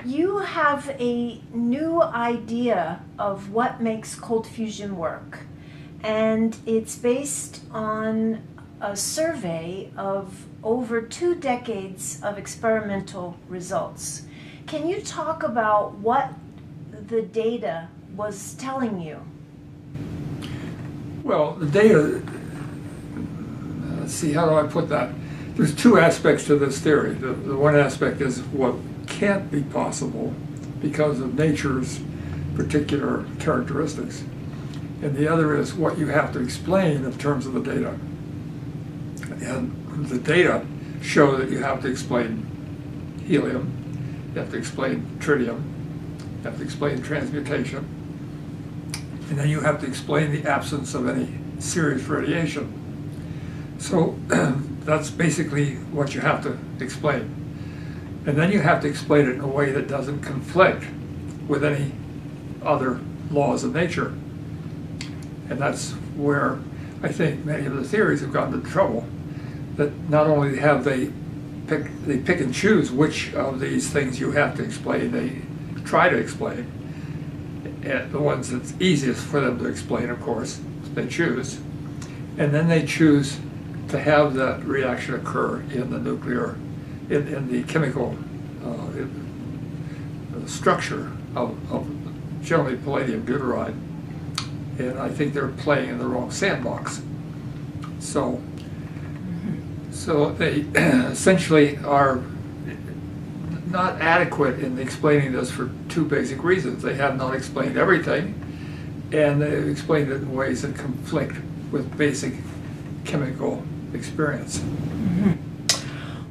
You have a new idea of what makes cold fusion work, and it's based on a survey of over 2 decades of experimental results. Can you talk about what the data was telling you? Well, the data, let's see, how do I put that? There's two aspects to this theory. The one aspect is what can't be possible because of nature's particular characteristics. And the other is what you have to explain in terms of the data. And the data show that you have to explain helium, you have to explain tritium, you have to explain transmutation, and then you have to explain the absence of any serious radiation. So that's basically what you have to explain. And then you have to explain it in a way that doesn't conflict with any other laws of nature. And that's where I think many of the theories have gotten into trouble. That not only have they pick and choose which of these things you have to explain, they try to explain. And the ones that's easiest for them to explain, of course, they choose. And then they choose to have that reaction occur in the nuclear, in the chemical structure of generally palladium deuteride. And I think they're playing in the wrong sandbox. So they essentially are not adequate in explaining this for two basic reasons. They have not explained everything, and they've explained it in ways that conflict with basic chemical experience.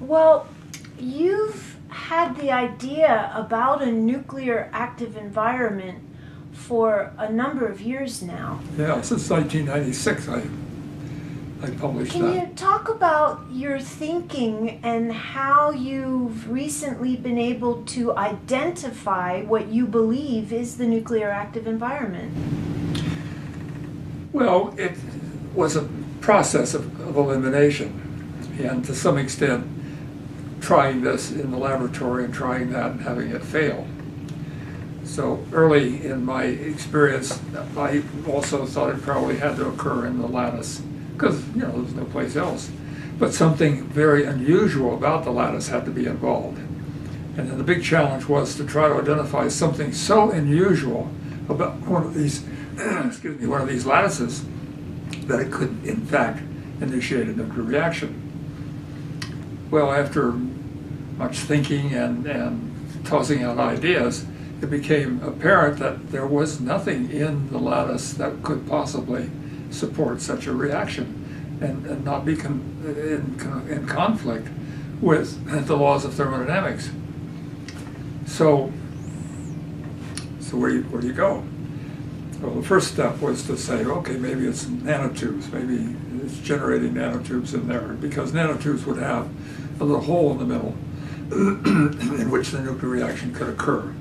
Well, you've had the idea about a nuclear active environment for a number of years now. Yeah, since 1996 I published that. Can you talk about your thinking and how you've recently been able to identify what you believe is the nuclear active environment? Well, it was a process of elimination, and to some extent trying this in the laboratory and trying that and having it fail. So early in my experience, I also thought it probably had to occur in the lattice because, you know, there's no place else. But something very unusual about the lattice had to be involved. And then the big challenge was to try to identify something so unusual about one of these, excuse me, one of these lattices that it could, in fact, initiate a nuclear reaction. Well, after much thinking and tossing out ideas, it became apparent that there was nothing in the lattice that could possibly support such a reaction and not be in conflict with the laws of thermodynamics. So where do you go? Well, the first step was to say, okay, maybe it's nanotubes, maybe it's generating nanotubes in there, because nanotubes would have a little hole in the middle in which the nuclear reaction could occur.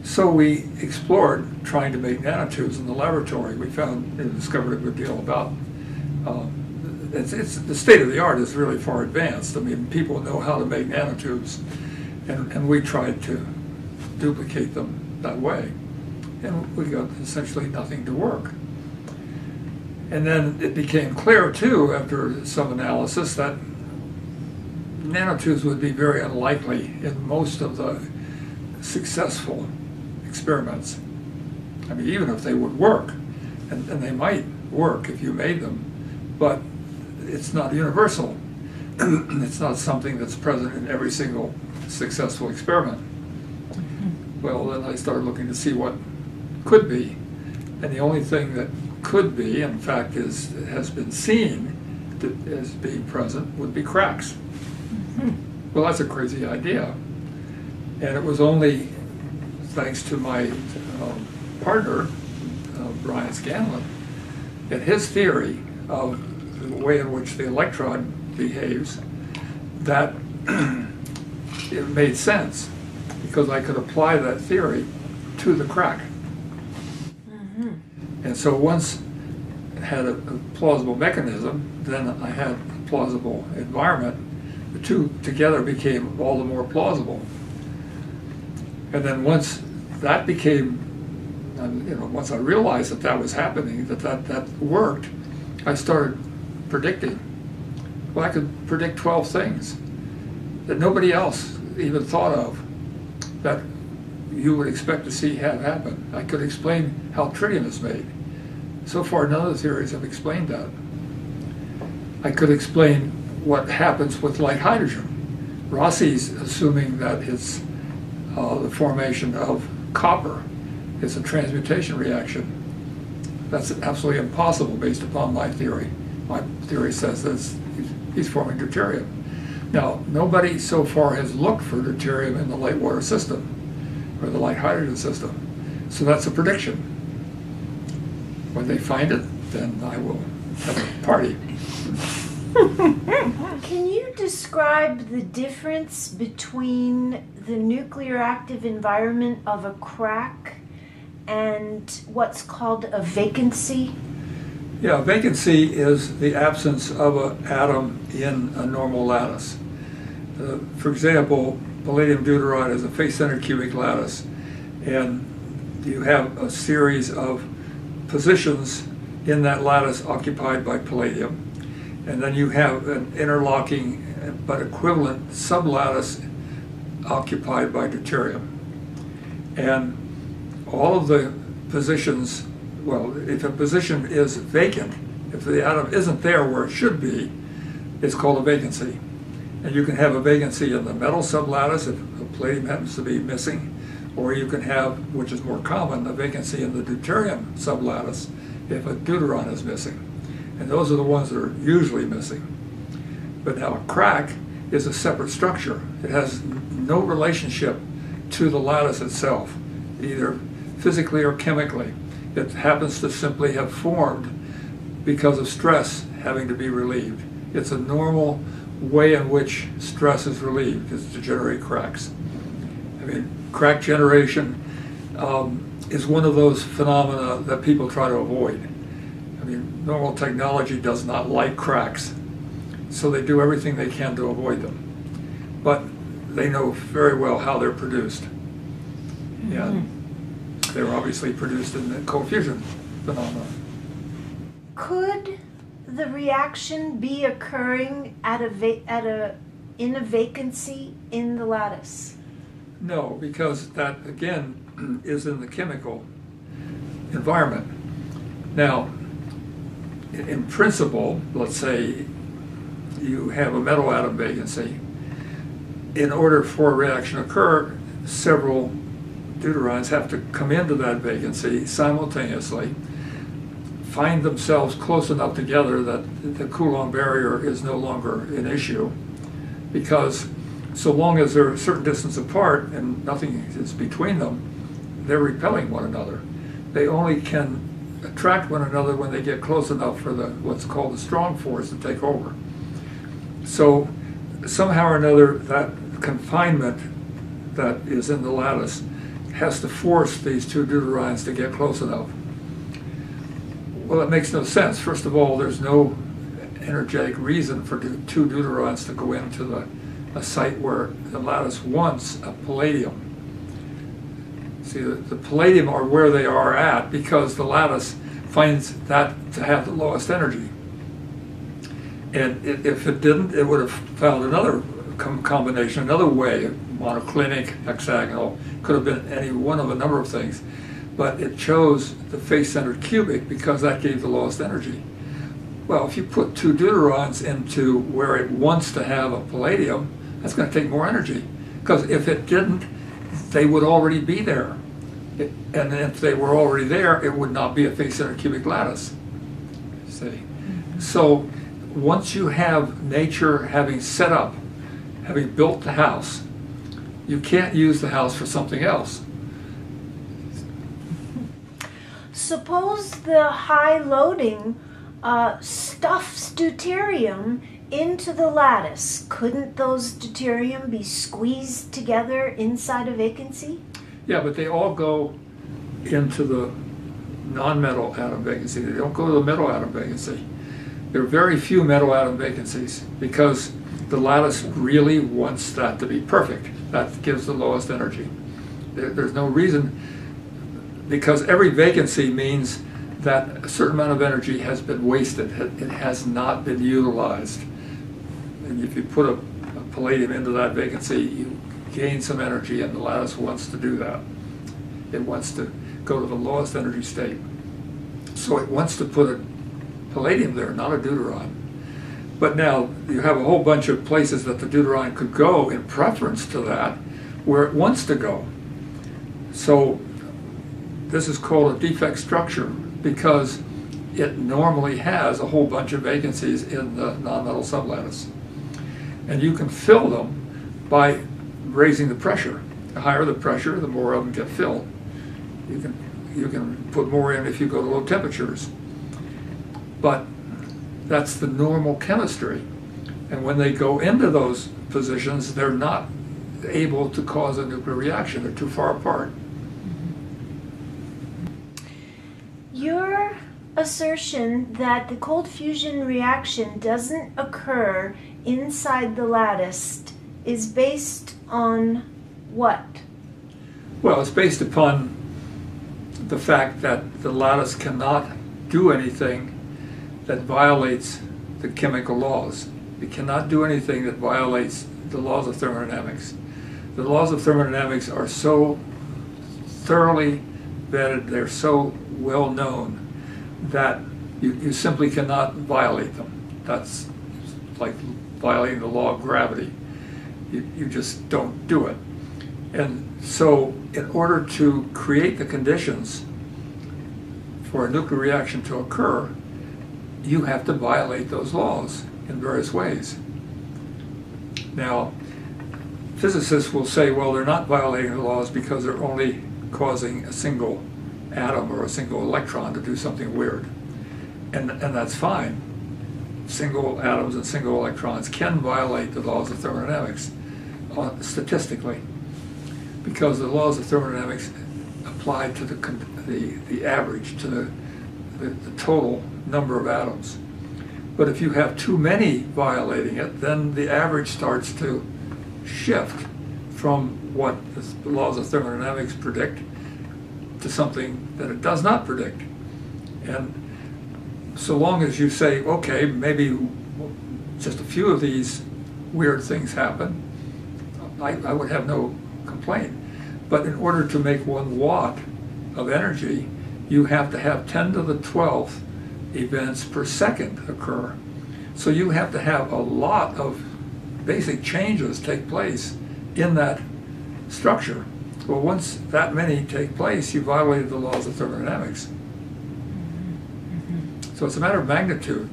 So we explored trying to make nanotubes in the laboratory. We found and discovered a good deal about it's the state of the art is really far advanced. I mean, people know how to make nanotubes, and we tried to duplicate them that way, and we got essentially nothing to work. And then it became clear too, after some analysis, that nanotubes would be very unlikely in most of the successful experiments. I mean, even if they would work, and they might work if you made them, but it's not universal. It's not something that's present in every single successful experiment. Well, then I started looking to see what could be, and the only thing that could be, in fact, has been seen as being present would be cracks. Well, that's a crazy idea, and it was only thanks to my partner, Brian Scanlon, and his theory of the way in which the electron behaves, that it made sense, because I could apply that theory to the crack. And so once it had a plausible mechanism, then I had a plausible environment. The two together became all the more plausible. And then once that became, once I realized that that was happening, that worked, I started predicting. Well, I could predict 12 things that nobody else even thought of that you would expect to see have happen. I could explain how tritium is made. So far, none of the theories have explained that. I could explain what happens with light hydrogen. Rossi's assuming that it's the formation of copper is a transmutation reaction. That's absolutely impossible based upon my theory. My theory says that he's forming deuterium. Now, nobody so far has looked for deuterium in the light water system or the light hydrogen system. So that's a prediction. When they find it, then I will have a party. Can you describe the difference between the nuclear active environment of a crack and what's called a vacancy? Yeah, vacancy is the absence of an atom in a normal lattice. For example, palladium deuteride is a face-centered cubic lattice, and you have a series of positions in that lattice occupied by palladium, and then you have an interlocking but equivalent sublattice occupied by deuterium. And all of the positions, well, if a position is vacant, if the atom isn't there where it should be, it's called a vacancy. And you can have a vacancy in the metal sublattice if the palladium happens to be missing, or you can have, which is more common, a vacancy in the deuterium sublattice if a deuteron is missing. And those are the ones that are usually missing. But now a crack is a separate structure. It has no relationship to the lattice itself, either physically or chemically. It happens to simply have formed because of stress having to be relieved. It's a normal way in which stress is relieved, is to generate cracks. I mean, crack generation is one of those phenomena that people try to avoid. I mean, normal technology does not like cracks, so they do everything they can to avoid them. But they know very well how they're produced. And they're obviously produced in the cold fusion phenomena. Could the reaction be occurring in a vacancy in the lattice? No, because that, again, is in the chemical environment. Now, in principle, let's say you have a metal atom vacancy. In order for a reaction to occur, several deuterons have to come into that vacancy simultaneously, find themselves close enough together that the Coulomb barrier is no longer an issue, because so long as they're a certain distance apart and nothing is between them, they're repelling one another. They only can attract one another when they get close enough for what's called the strong force to take over. So somehow or another, that confinement that is in the lattice has to force these two deuterons to get close enough. Well, it makes no sense. First of all, there's no energetic reason for two deuterons to go into a site where the lattice wants a palladium. See, the palladium are where they are at because the lattice finds that to have the lowest energy. And if it didn't, it would have found another combination, another way, monoclinic, hexagonal, could have been any one of a number of things. But it chose the face-centered cubic because that gave the lowest energy. Well, if you put two deuterons into where it wants to have a palladium, that's going to take more energy. Because if it didn't, they would already be there. And if they were already there, it would not be a face-centered cubic lattice. See? So once you have nature having set up, having built the house, you can't use the house for something else. Suppose the high loading stuffs deuterium into the lattice. Couldn't those deuterium be squeezed together inside a vacancy? Yeah, but they all go into the non-metal atom vacancy. They don't go to the metal atom vacancy. There are very few metal atom vacancies because the lattice really wants that to be perfect. That gives the lowest energy. There's no reason, because every vacancy means that a certain amount of energy has been wasted. It has not been utilized. And if you put a palladium into that vacancy, you gain some energy, and the lattice wants to do that. It wants to go to the lowest energy state. So it wants to put a palladium there, not a deuteron. But now you have a whole bunch of places that the deuteron could go in preference to that, where it wants to go. So this is called a defect structure because it normally has a whole bunch of vacancies in the nonmetal sublattice. And you can fill them by raising the pressure. The higher the pressure, the more of them get filled. You can put more in if you go to low temperatures. But that's the normal chemistry. And when they go into those positions, they're not able to cause a nuclear reaction. They're too far apart. Your assertion that the cold fusion reaction doesn't occur inside the lattice is based on what? Well, it's based upon the fact that the lattice cannot do anything that violates the chemical laws. It cannot do anything that violates the laws of thermodynamics. The laws of thermodynamics are so thoroughly vetted, they're so well known that you simply cannot violate them. That's like violating the law of gravity. You just don't do it. And so in order to create the conditions for a nuclear reaction to occur, you have to violate those laws in various ways. Now, physicists will say, well, they're not violating the laws because they're only causing a single atom or a single electron to do something weird. And that's fine. Single atoms and single electrons can violate the laws of thermodynamics statistically, because the laws of thermodynamics apply to the average, to the total number of atoms. But if you have too many violating it, then the average starts to shift from what the laws of thermodynamics predict to something that it does not predict. And so long as you say, okay, maybe just a few of these weird things happen, I would have no complaint. But in order to make 1 watt of energy, you have to have 10 to the 12th events per second occur. So you have to have a lot of basic changes take place in that structure. Well, once that many take place, you violated the laws of thermodynamics. So it's a matter of magnitude.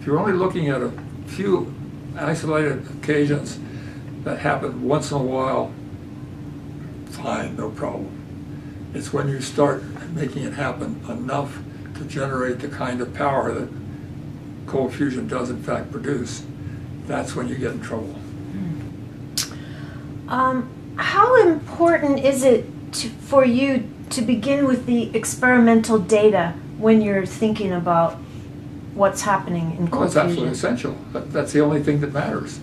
If you're only looking at a few isolated occasions that happen once in a while, fine, no problem. It's when you start making it happen enough to generate the kind of power that cold fusion does in fact produce, that's when you get in trouble. How important is it for you to begin with the experimental data when you're thinking about what's happening in cold fusion? It's absolutely essential. That's the only thing that matters.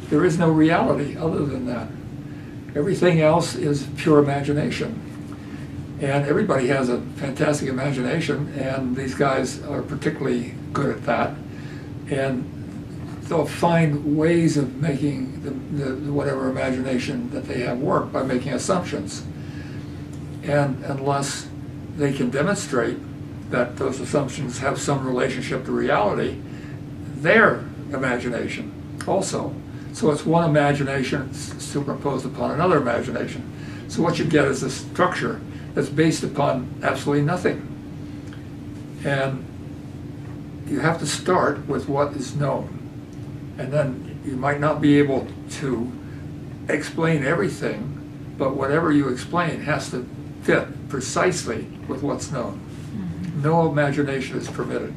There is no reality other than that. Everything else is pure imagination. And everybody has a fantastic imagination, and these guys are particularly good at that. And they'll find ways of making the whatever imagination that they have work by making assumptions. And unless they can demonstrate that those assumptions have some relationship to reality, their imagination also. So it's one imagination superimposed upon another imagination. So what you get is a structure that's based upon absolutely nothing. And you have to start with what is known. And then you might not be able to explain everything, but whatever you explain has to fit precisely with what's known. Mm-hmm. No imagination is permitted.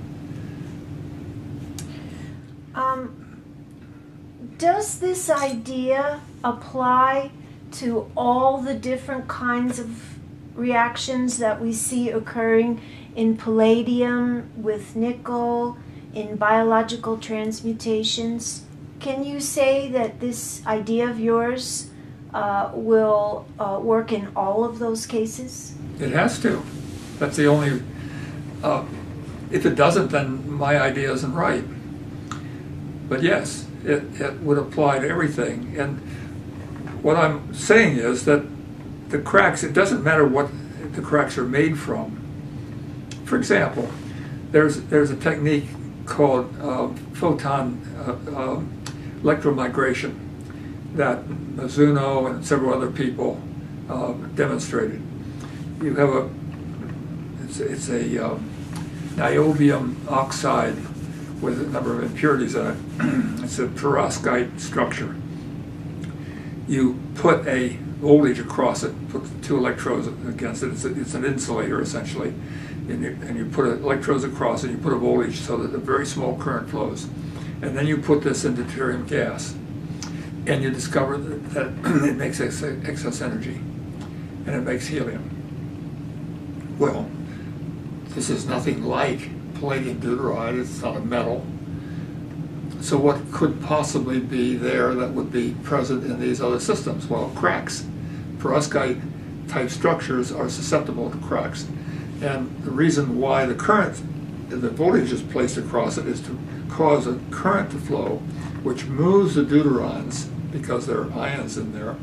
Does this idea apply to all the different kinds of reactions that we see occurring in palladium with nickel, in biological transmutations? Can you say that this idea of yours will work in all of those cases? It has to. That's the only, if it doesn't, then my idea isn't right. But yes, it would apply to everything. And what I'm saying is that the cracks, it doesn't matter what the cracks are made from. For example, there's a technique called photon electromigration that Mizuno and several other people demonstrated. You have it's a niobium oxide with a number of impurities in it. It's a perovskite structure. You put a voltage across it, put 2 electrodes against it. It's an insulator essentially, and you put electrodes across it. You put a voltage so that a very small current flows, and then you put this into deuterium gas, and you discover that it makes excess energy, and it makes helium. Well, this is nothing like palladium deuteride. It's not a metal. So what could possibly be there that would be present in these other systems? Well, cracks. Perovskite type structures are susceptible to cracks. And the reason why the current, the voltage is placed across it is to cause a current to flow, which moves the deuterons, because there are ions in there,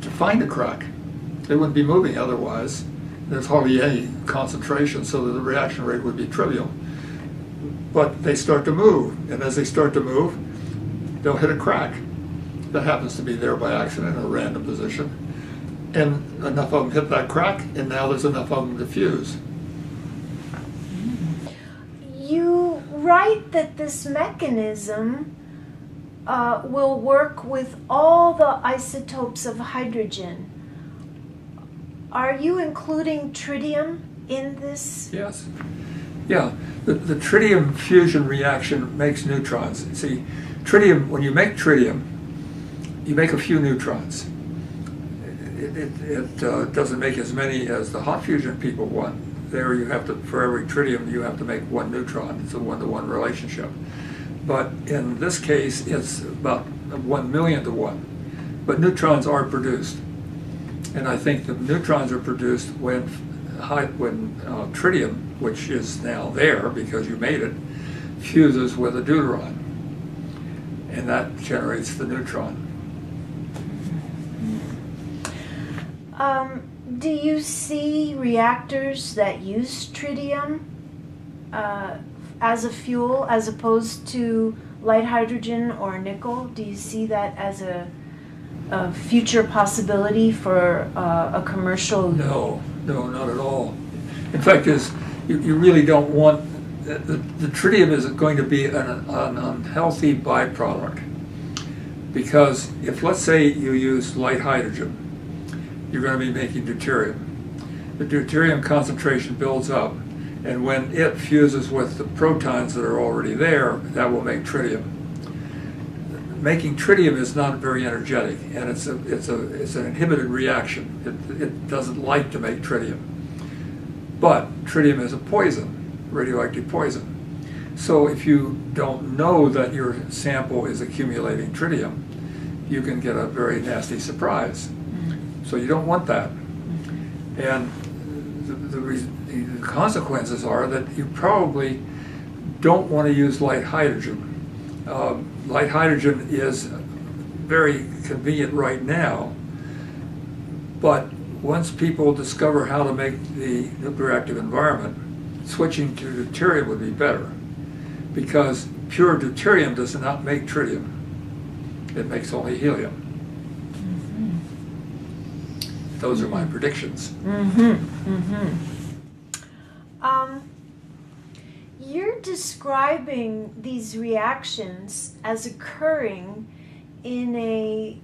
to find a crack. They wouldn't be moving otherwise. There's hardly any concentration, so that the reaction rate would be trivial. But they start to move, and as they start to move, they'll hit a crack that happens to be there by accident in a random position. And enough of them hit that crack, and now there's enough of them to fuse. You write that this mechanism will work with all the isotopes of hydrogen. Are you including tritium in this? Yes. Yeah, the tritium fusion reaction makes neutrons. See, tritium, when you make tritium, you make a few neutrons. It doesn't make as many as the hot fusion people want. There you have to, for every tritium, you have to make 1 neutron. It's a 1-to-1 relationship. But in this case, it's about 1 million to 1. But neutrons are produced. And I think the neutrons are produced when tritium, which is now there because you made it, fuses with a deuteron. And that generates the neutron. Do you see reactors that use tritium as a fuel as opposed to light hydrogen or nickel? Do you see that as a future possibility for a commercial? No, not at all. In fact, you really don't want, the tritium is going to be an unhealthy byproduct, because if, let's say, you use light hydrogen, you're going to be making deuterium. The deuterium concentration builds up, and when it fuses with the protons that are already there, that will make tritium. Making tritium is not very energetic, and it's an inhibited reaction. It doesn't like to make tritium. But tritium is a poison, radioactive poison. So if you don't know that your sample is accumulating tritium, you can get a very nasty surprise. So you don't want that. And the consequences are that you probably don't want to use light hydrogen. Light hydrogen is very convenient right now, but once people discover how to make the nuclear active environment, switching to deuterium would be better, because pure deuterium does not make tritium. It makes only helium. Those are my predictions. You're describing these reactions as occurring in a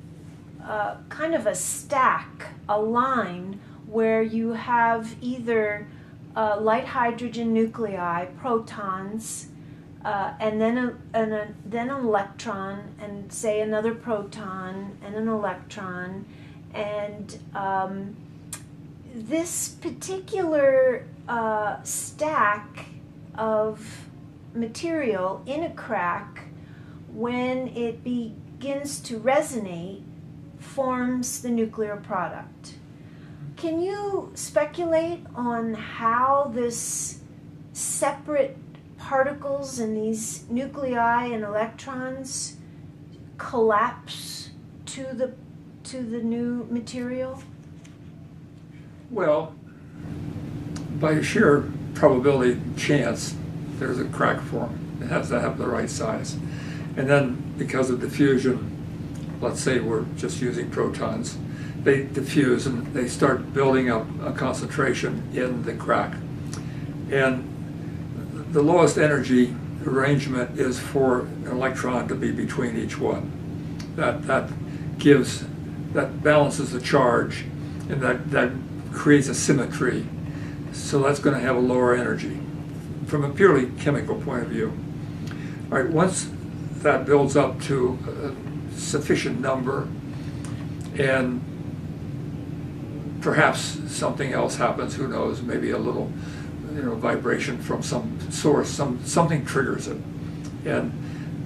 kind of a stack, a line, where you have either light hydrogen nuclei, protons, and then an electron, and say another proton and an electron, and this particular stack of material in a crack, when it begins to resonate, forms the nuclear product. Can you speculate on how this separate particles in these nuclei and electrons collapse to the new material? Well, by sheer probability chance, there's a crack form. It has to have the right size. And then because of diffusion, let's say we're just using protons, they diffuse and they start building up a concentration in the crack. And the lowest energy arrangement is for an electron to be between each one. That balances the charge, and that creates a symmetry. So that's going to have a lower energy from a purely chemical point of view. All right, once that builds up to a sufficient number, and perhaps something else happens, who knows, maybe a little vibration from some source, something triggers it. And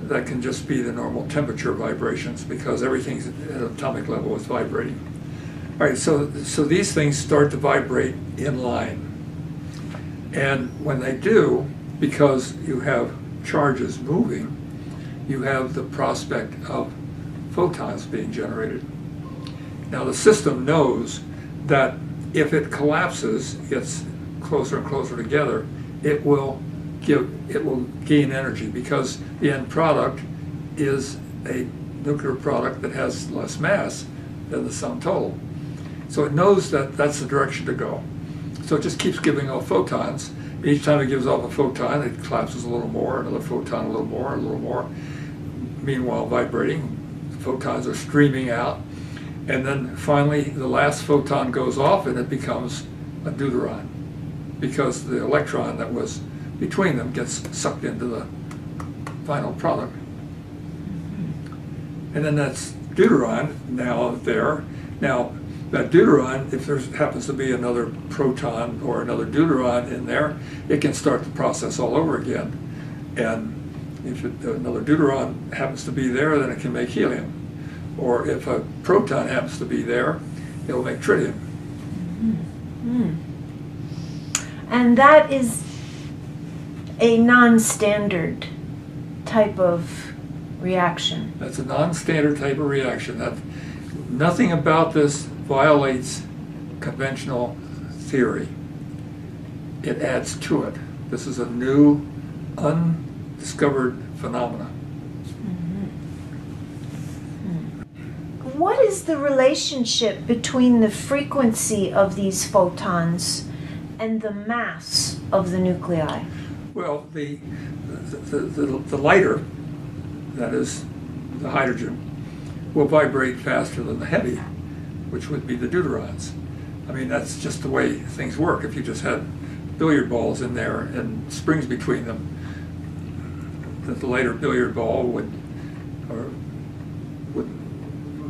that can just be the normal temperature vibrations, because everything's at atomic level is vibrating. All right, so these things start to vibrate in line. And when they do, because you have charges moving, you have the prospect of photons being generated. Now the system knows that if it collapses, gets closer and closer together, it will gain energy, because the end product is a nuclear product that has less mass than the sum total. So it knows that that's the direction to go. So it just keeps giving off photons. Each time it gives off a photon, it collapses a little more, another photon, a little more, a little more. Meanwhile, vibrating, photons are streaming out. And then finally, the last photon goes off and it becomes a deuteron, because the electron that was between them gets sucked into the final product. And then that's deuteron now there. Now, that deuteron, if there happens to be another proton or another deuteron in there, it can start the process all over again. And if another deuteron happens to be there, then it can make helium. Or if a proton happens to be there, it'll make tritium. Mm-hmm. And that is a non-standard type of reaction. That's a non-standard type of reaction. Nothing about this violates conventional theory. It adds to it. This is a new, undiscovered phenomena. What is the relationship between the frequency of these photons and the mass of the nuclei? Well, the lighter, that is the hydrogen, will vibrate faster than the heavy, which would be the deuterons. I mean, that's just the way things work. If you just had billiard balls in there and springs between them, the lighter billiard ball would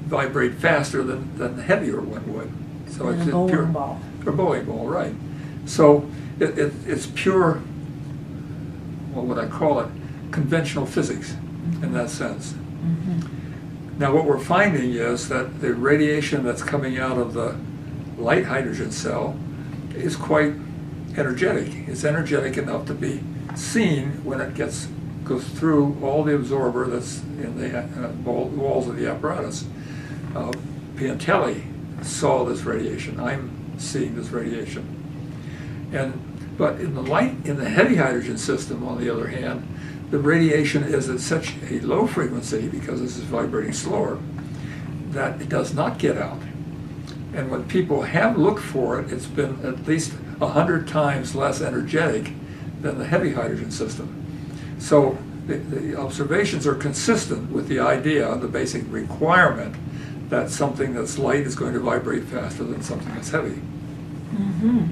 vibrate faster than the heavier one would. So it's a bowling ball. A bowling ball, right. So it's pure, what would I call it, conventional physics in that sense. Mm-hmm. Now what we're finding is that the radiation that's coming out of the light hydrogen cell is quite energetic. It's energetic enough to be seen when it goes through all the absorber that's in the walls of the apparatus. Piantelli saw this radiation. I'm seeing this radiation. But in the heavy hydrogen system, on the other hand, the radiation is at such a low frequency, because this is vibrating slower, that it does not get out. And when people have looked for it, it's been at least 100 times less energetic than the heavy hydrogen system. So the observations are consistent with the idea, the basic requirement, that something that's light is going to vibrate faster than something that's heavy. Mm-hmm.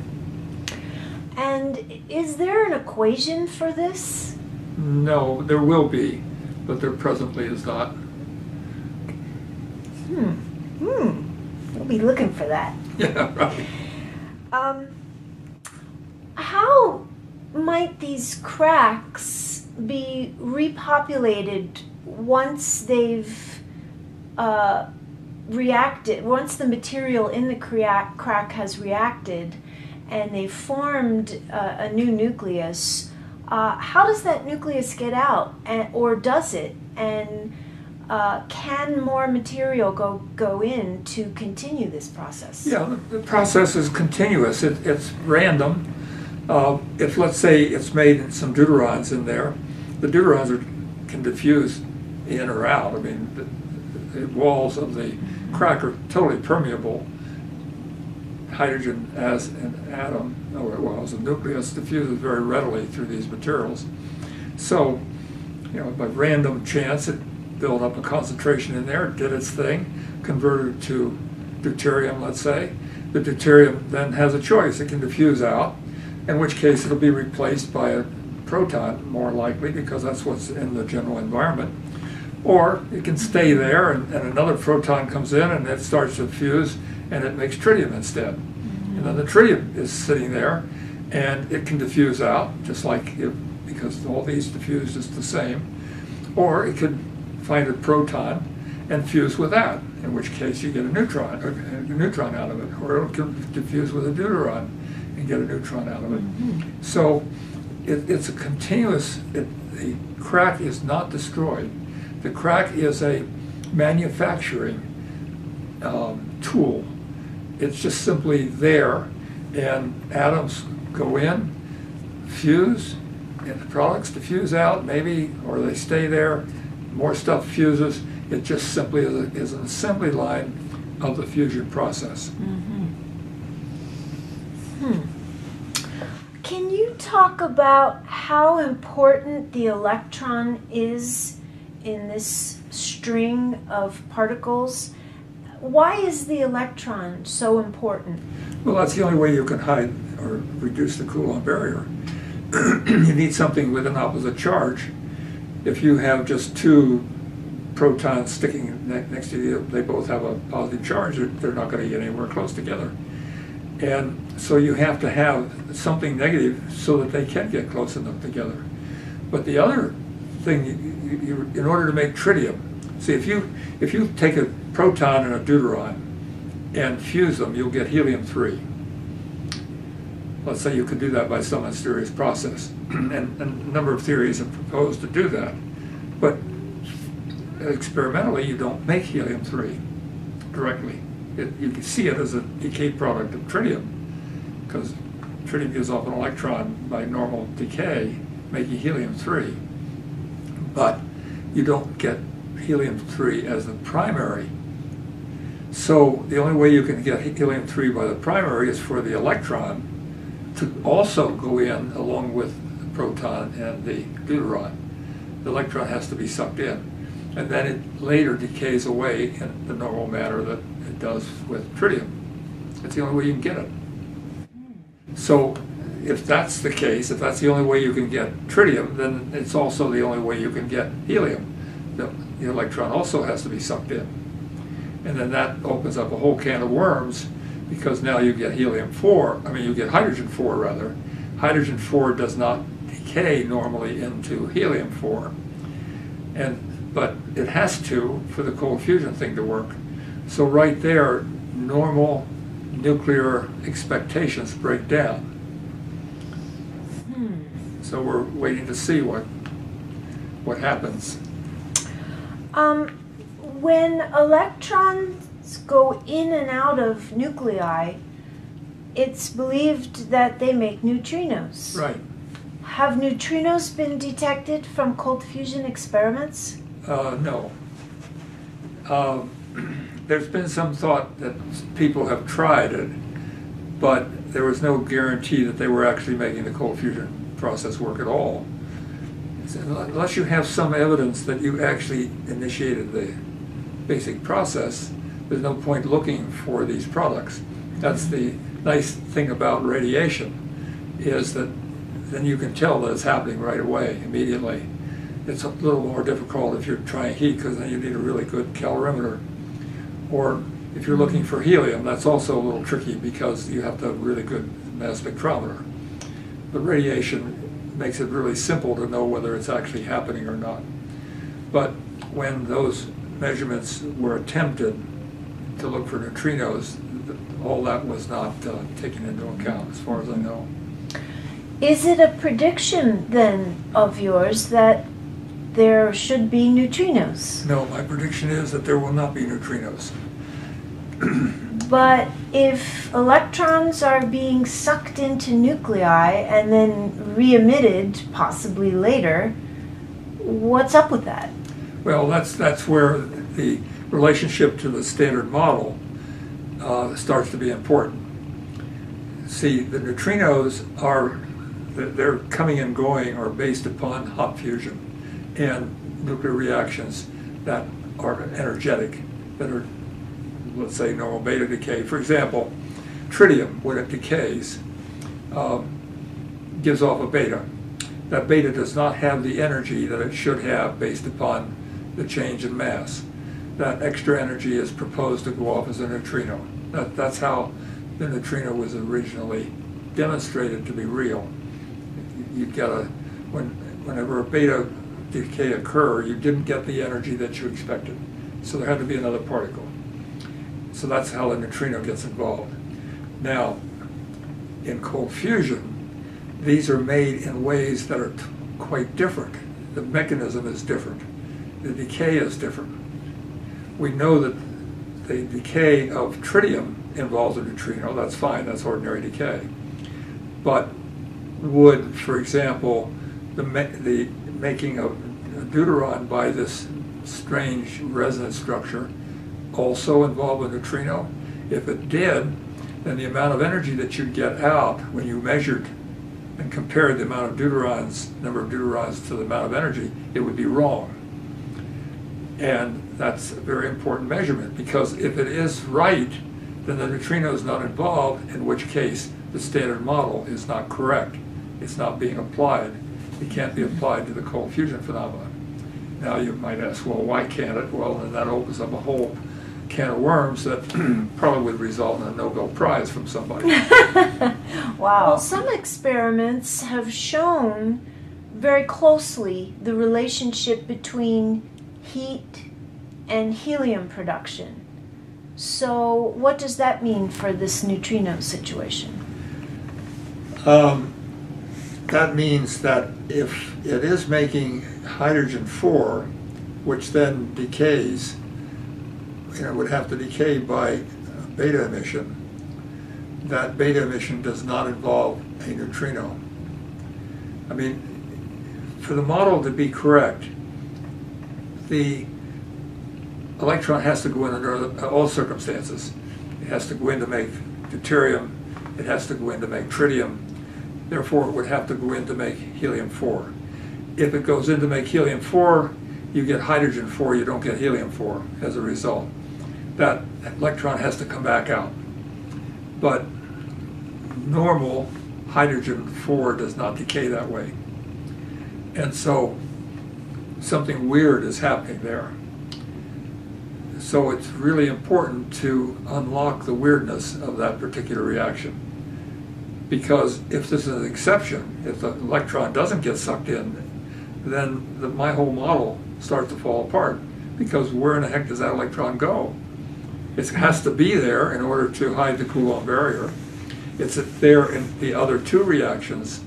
And is there an equation for this? No, there will be, but there presently is not. We'll be looking for that. Yeah, right. How might these cracks be repopulated once they've reacted, once the material in the crack has reacted and they formed a new nucleus, how does that nucleus get out, or does it? And can more material go in to continue this process? Yeah, the process is continuous. It's random. If, let's say, it's made some deuterons in there, the deuterons can diffuse in or out. I mean, the walls of the crack are totally permeable. Hydrogen as an atom, or as a nucleus, diffuses very readily through these materials. So, by random chance, it built up a concentration in there, did its thing, converted to deuterium, let's say. The deuterium then has a choice. It can diffuse out, in which case it'll be replaced by a proton, more likely, because that's what's in the general environment. Or it can stay there, and another proton comes in, and it starts to fuse, and it makes tritium instead. And then the tritium is sitting there, and it can diffuse out, just like because all these diffuse just the same. Or it could find a proton and fuse with that, in which case you get a neutron out of it. Or it can diffuse with a deuteron and get a neutron out of it. So it's a continuous, the crack is not destroyed. The crack is a manufacturing tool. It's just simply there, and atoms go in, fuse, and the products diffuse out, maybe, or they stay there, more stuff fuses. It just simply is an assembly line of the fusion process. Can you talk about how important the electron is in this string of particles? Why is the electron so important? Well, that's the only way you can hide or reduce the Coulomb barrier. You need something with an opposite charge. If you have just two protons sticking next to you, they both have a positive charge, they're not going to get anywhere close together. And so you have to have something negative so that they can get close enough together. But the other thing, in order to make tritium, see, if you take a proton and a deuteron and fuse them, you'll get helium-3. Let's say you could do that by some mysterious process. And a number of theories have proposed to do that. But experimentally, you don't make helium-3 directly. You can see it as a decay product of tritium, because tritium gives off an electron by normal decay, making helium-3. But you don't get helium-3 as the primary. So the only way you can get helium-3 by the primary is for the electron to also go in along with the proton and the deuteron. The electron has to be sucked in, and then it later decays away in the normal manner that it does with tritium. It's the only way you can get it. So if that's the case, if that's the only way you can get tritium, then it's also the only way you can get helium. The electron also has to be sucked in. And then that opens up a whole can of worms, because now you get you get hydrogen-4 rather. Hydrogen-4 does not decay normally into helium-4, but it has to for the cold fusion thing to work. So right there, normal nuclear expectations break down. So we're waiting to see what happens. When electrons go in and out of nuclei, it's believed that they make neutrinos. Right. Have neutrinos been detected from cold fusion experiments? No. There's been some thought that people have tried it, but there was no guarantee that they were actually making the cold fusion process work at all. Unless you have some evidence that you actually initiated the basic process, there's no point looking for these products. That's the nice thing about radiation, is that then you can tell that it's happening right away, immediately. It's a little more difficult if you're trying heat, because then you need a really good calorimeter. Or if you're looking for helium, that's also a little tricky, because you have to have a really good mass spectrometer. But radiation makes it really simple to know whether it's actually happening or not. But when those measurements were attempted to look for neutrinos, all that was not taken into account, as far as I know. Is it a prediction then of yours that there should be neutrinos? No, my prediction is that there will not be neutrinos. But if electrons are being sucked into nuclei and then re-emitted, possibly later, what's up with that? Well, that's where the relationship to the standard model starts to be important. See, the neutrinos they're coming and going are based upon hot fusion and nuclear reactions that are energetic, that are, let's say, normal beta decay. For example, tritium, when it decays, gives off a beta. That beta does not have the energy that it should have based upon the change in mass. That extra energy is proposed to go off as a neutrino. That's how the neutrino was originally demonstrated to be real. You get whenever a beta decay occurred, you didn't get the energy that you expected. So there had to be another particle. So that's how the neutrino gets involved. Now, in cold fusion, these are made in ways that are quite different. The mechanism is different. The decay is different. We know that the decay of tritium involves a neutrino. That's fine, that's ordinary decay. But would, for example, the making of deuteron by this strange resonance structure also involve a neutrino? If it did, then the amount of energy that you'd get out when you measured and compared the amount of deuterons, number of deuterons to the amount of energy, it would be wrong. And that's a very important measurement, because if it is right, then the neutrino is not involved, in which case the standard model is not correct. It's not being applied. It can't be applied to the cold fusion phenomenon. Now you might ask, well, why can't it? Well, then that opens up a whole can of worms that probably would result in a Nobel Prize from somebody. Wow. Well, some experiments have shown very closely the relationship between heat and helium production. So what does that mean for this neutrino situation? That means that if it is making hydrogen-4, which then decays, would have to decay by beta emission, that beta emission does not involve a neutrino. I mean, for the model to be correct, the electron has to go in under all circumstances. It has to go in to make deuterium, it has to go in to make tritium, therefore it would have to go in to make helium-4. If it goes in to make helium-4, you get hydrogen-4, you don't get helium-4 as a result. That electron has to come back out. But normal hydrogen-4 does not decay that way. And so something weird is happening there. So it's really important to unlock the weirdness of that particular reaction. Because if this is an exception, if the electron doesn't get sucked in, then my whole model starts to fall apart. Because where in the heck does that electron go? It has to be there in order to hide the Coulomb barrier. It's there in the other two reactions.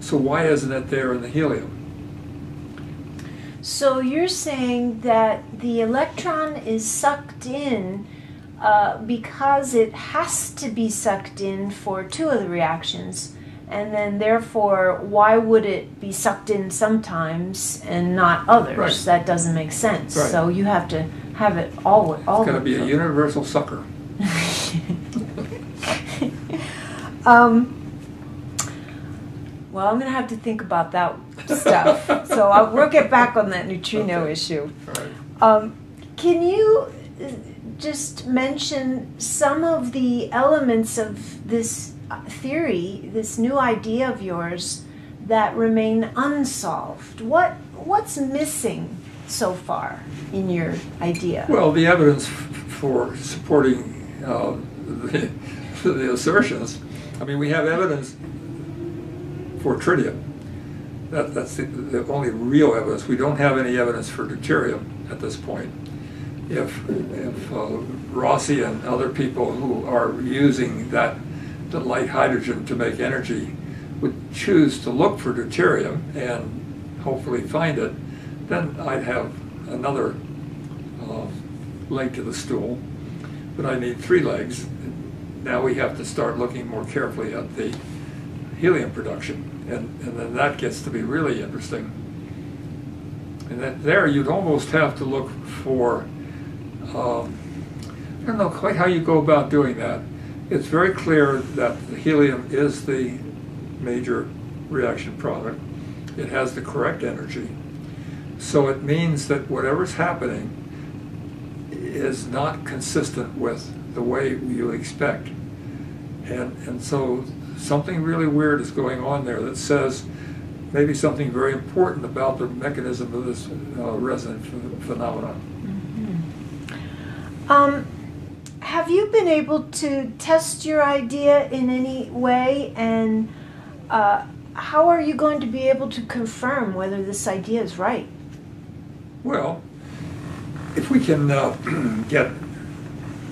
So why isn't it there in the helium? So you're saying that the electron is sucked in because it has to be sucked in for two of the reactions, and then therefore why would it be sucked in sometimes and not others? Right. That doesn't make sense. Right. So you have to have it all. It's got to be a universal sucker. Well, I'm going to have to think about that stuff. So we'll get back on that neutrino issue. Right. Can you just mention some of the elements of this theory, this new idea of yours, that remain unsolved? What's missing so far in your idea? Well, the evidence for supporting the assertions. I mean, we have evidence for tritium. That's the only real evidence. We don't have any evidence for deuterium at this point. if Rossi and other people who are using the light hydrogen to make energy would choose to look for deuterium and hopefully find it, then I'd have another leg to the stool. But I need 3 legs. Now we have to start looking more carefully at the helium production, and then that gets to be really interesting. And that there you'd almost have to look for, I don't know quite how you go about doing that. It's very clear that the helium is the major reaction product. It has the correct energy. So it means that whatever's happening is not consistent with the way you expect. And so something really weird is going on there that says maybe something very important about the mechanism of this resonant phenomenon. Have you been able to test your idea in any way, and how are you going to be able to confirm whether this idea is right? Well, if we can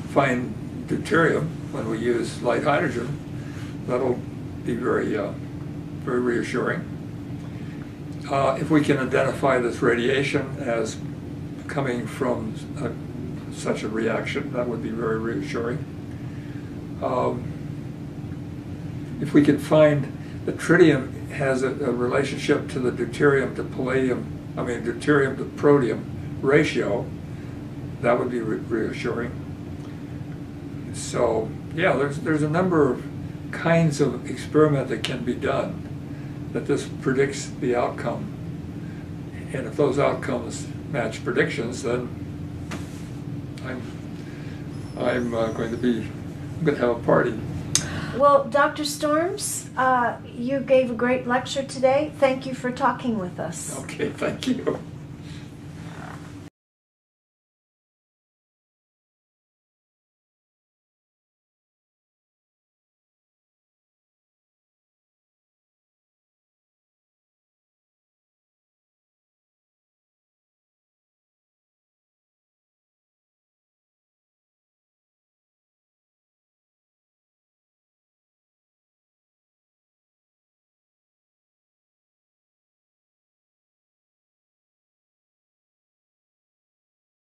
find deuterium when we use light hydrogen, that'll be very reassuring. If we can identify this radiation as coming from such a reaction, that would be very reassuring. If we can find that tritium has a relationship to the deuterium to deuterium to protium ratio, that would be reassuring. So yeah, there's a number of kinds of experiment that can be done that this predicts the outcome. And if those outcomes match predictions, then I'm going to have a party. Well, Dr. Storms, you gave a great lecture today. Thank you for talking with us. Okay, thank you.